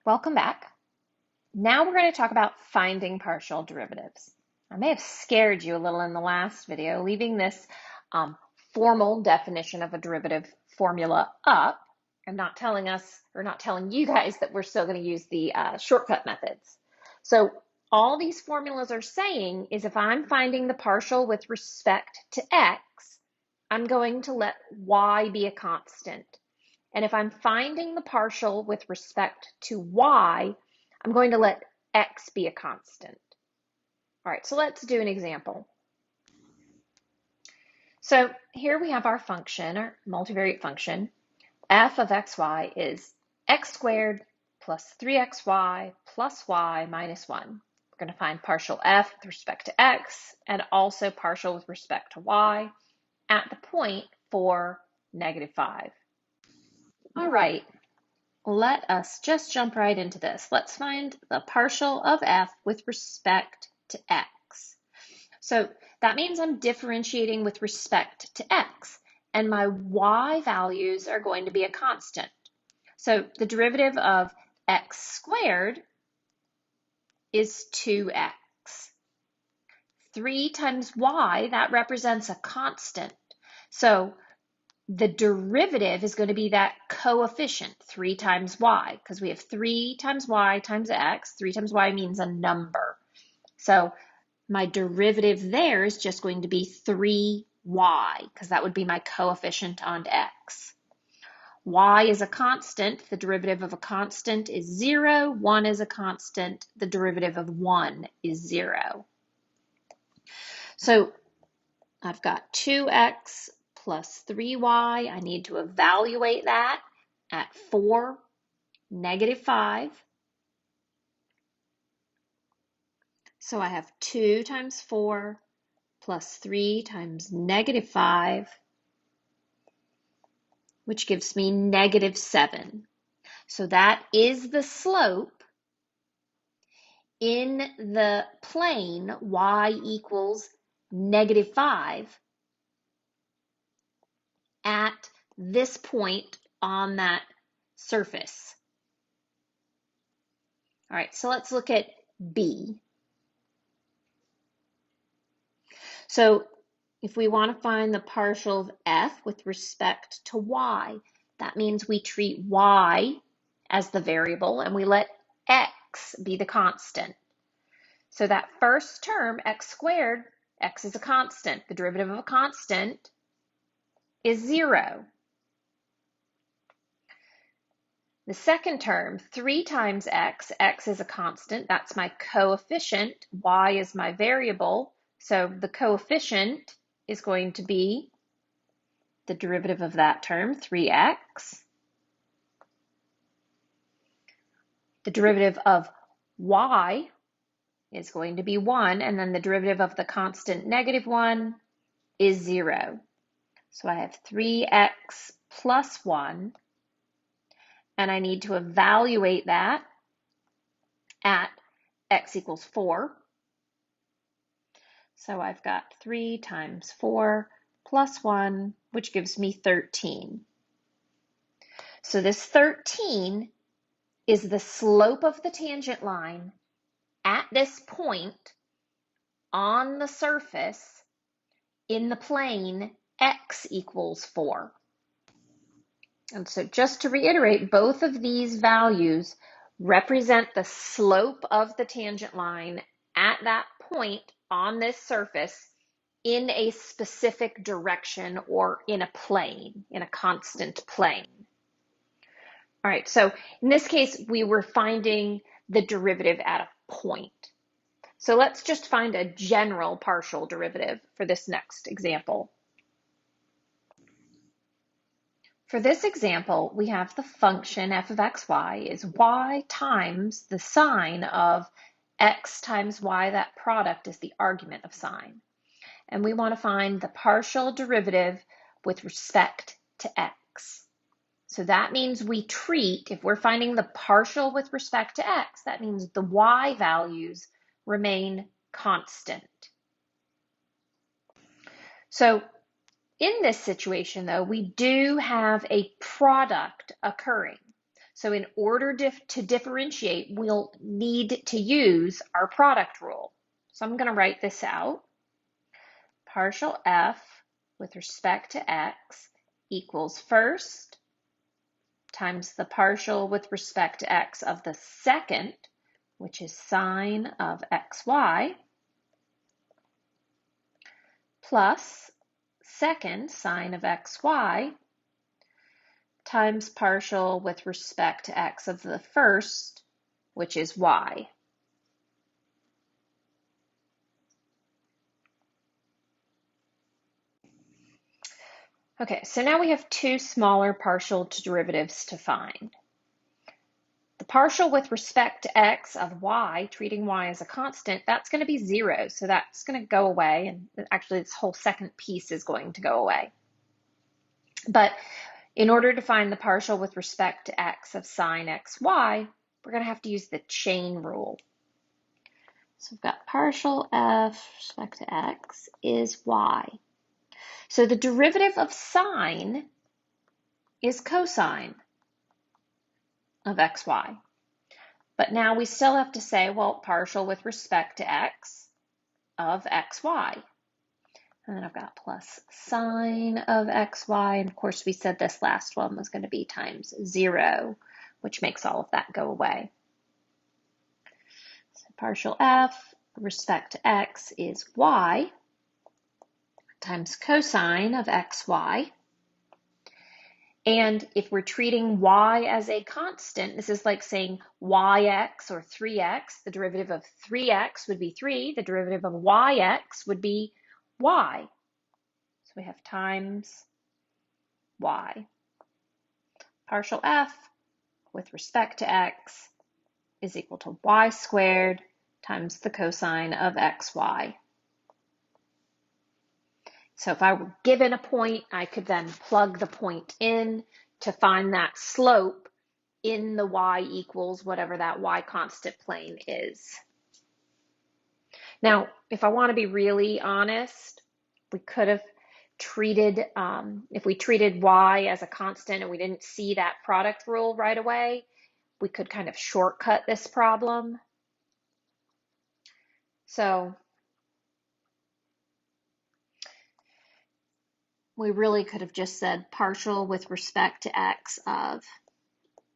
Welcome back. Now we're going to talk about finding partial derivatives. I may have scared you a little in the last video, leaving this formal definition of a derivative formula up and not telling us, or not telling you guys, that we're still going to use the shortcut methods. So all these formulas are saying is if I'm finding the partial with respect to x, I'm going to let y be a constant. And if I'm finding the partial with respect to y, I'm going to let x be a constant. All right, so let's do an example. So here we have our function, our multivariate function. F of xy is x squared plus 3xy plus y minus 1. We're going to find partial f with respect to x and also partial with respect to y at the point for -5. All right, let us just jump right into this. Let's find the partial of f with respect to x. So that means I'm differentiating with respect to x, and my y values are going to be a constant. So the derivative of x squared is 2x. 3 times y, that represents a constant. So the derivative is going to be that coefficient, 3 times y, because we have 3 times y times x. 3 times y means a number. So my derivative there is just going to be 3y, because that would be my coefficient on x. Y is a constant. The derivative of a constant is 0. 1 is a constant. The derivative of 1 is 0. So I've got 2x plus 3y. I need to evaluate that at 4, -5. So I have 2 times 4 plus 3 times -5, which gives me -7. So that is the slope in the plane y equals -5 at this point on that surface. All right, so let's look at B. So if we want to find the partial of f with respect to y, that means we treat y as the variable and we let x be the constant. So that first term, x squared, x is a constant. The derivative of a constant is 0. The second term, 3 times x, x is a constant. That's my coefficient. Y is my variable. So the coefficient is going to be the derivative of that term, 3x. The derivative of y is going to be 1, and then the derivative of the constant -1 is 0. So I have 3x plus 1, and I need to evaluate that at x equals 4. So I've got 3 times 4 plus 1, which gives me 13. So this 13 is the slope of the tangent line at this point on the surface in the plane x equals 4. And so just to reiterate, both of these values represent the slope of the tangent line at that point on this surface in a specific direction or in a plane, in a constant plane. All right, so in this case, we were finding the derivative at a point. So let's just find a general partial derivative for this next example. For this example, we have the function f of xy is y times the sine of x times y. That product is the argument of sine. And we want to find the partial derivative with respect to x. So that means we treat, if we're finding the partial with respect to x, that means the y values remain constant. So in this situation, though, we do have a product occurring. So in order to differentiate, we'll need to use our product rule. So I'm going to write this out. Partial f with respect to x equals first times the partial with respect to x of the second, which is sine of xy, plus second sine of xy times partial with respect to x of the first, which is y. Okay, so now we have two smaller partial derivatives to find. The partial with respect to x of y, treating y as a constant, that's going to be 0, so that's going to go away, and actually this whole second piece is going to go away. But in order to find the partial with respect to x of sine xy, we're going to have to use the chain rule. So we've got partial f with respect to x is y. So the derivative of sine is cosine of xy. But now we still have to say, well, partial with respect to x of xy. And then I've got plus sine of xy. And of course, we said this last one was going to be times 0, which makes all of that go away. So partial f with respect to x is y times cosine of xy. And if we're treating y as a constant, this is like saying yx or 3x. The derivative of 3x would be 3. The derivative of yx would be y. So we have times y. Partial f with respect to x is equal to y squared times the cosine of xy. So if I were given a point, I could then plug the point in to find that slope in the y equals whatever that y constant plane is. Now, if I want to be really honest, we could have treated, if we treated y as a constant and we didn't see that product rule right away, we could kind of shortcut this problem. So we really could have just said partial with respect to x of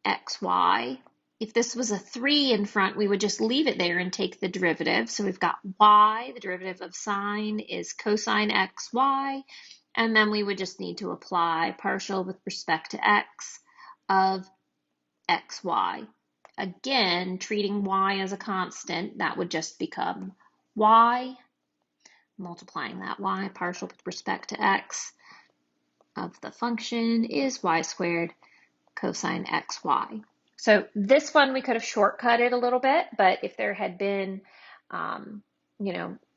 xy. If this was a 3 in front, we would just leave it there and take the derivative. So we've got y, the derivative of sine is cosine xy, and then we would just need to apply partial with respect to x of xy. Again, treating y as a constant, that would just become y, multiplying that y, partial with respect to x of the function is y squared cosine xy. So this one we could have shortcutted a little bit, but if there had been,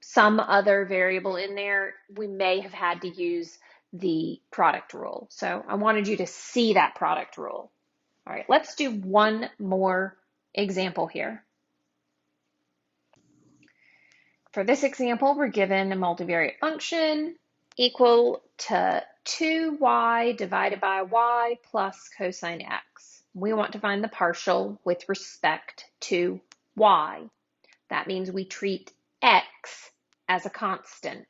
some other variable in there, we may have had to use the product rule. So I wanted you to see that product rule. All right, let's do one more example here. For this example, we're given a multivariate function equal to 2y divided by y plus cosine x. We want to find the partial with respect to y. That means we treat x as a constant.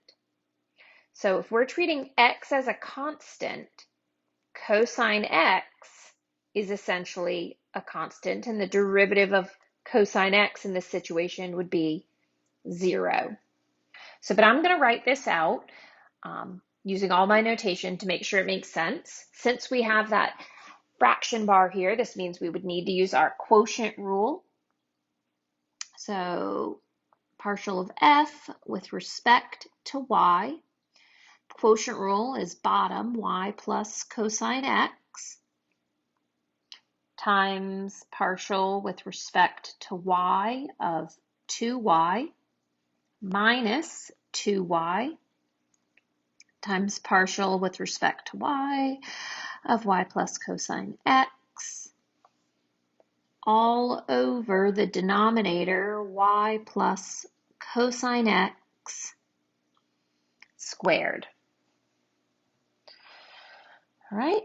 So if we're treating x as a constant, cosine x is essentially a constant, and the derivative of cosine x in this situation would be 0. So, but I'm going to write this out using all my notation to make sure it makes sense. Since we have that fraction bar here, this means we would need to use our quotient rule. So partial of f with respect to y. Quotient rule is bottom y plus cosine x times partial with respect to y of 2y minus 2y times partial with respect to y of y plus cosine x all over the denominator y plus cosine x squared. All right.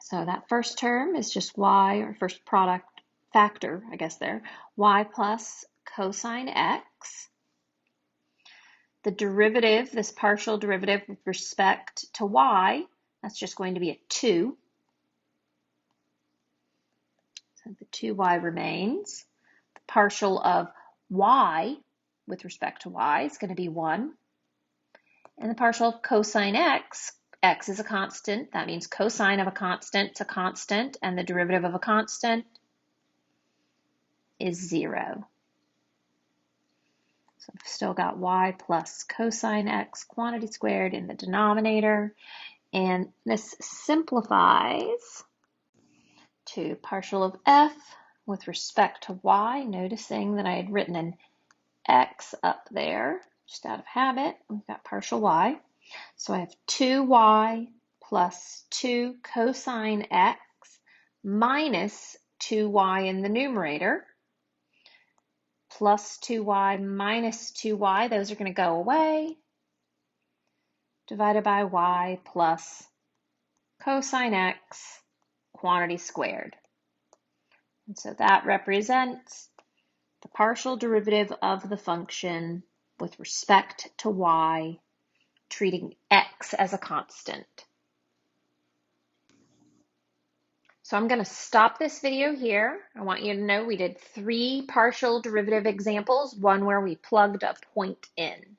So that first term is just y, or first product factor, I guess there, y plus cosine x. The derivative, this partial derivative with respect to y, that's just going to be a 2. So the 2y remains. The partial of y with respect to y is going to be 1. And the partial of cosine x, x is a constant. That means cosine of a constant, and the derivative of a constant is 0. So I've still got y plus cosine x quantity squared in the denominator. And this simplifies to partial of f with respect to y, noticing that I had written an x up there, just out of habit. We've got partial y. So I have 2y plus 2 cosine x minus 2y in the numerator, plus 2y minus 2y. Those are going to go away, divided by y plus cosine x quantity squared. And so that represents the partial derivative of the function with respect to y, treating x as a constant. So I'm going to stop this video here. I want you to know we did 3 partial derivative examples, one where we plugged a point in.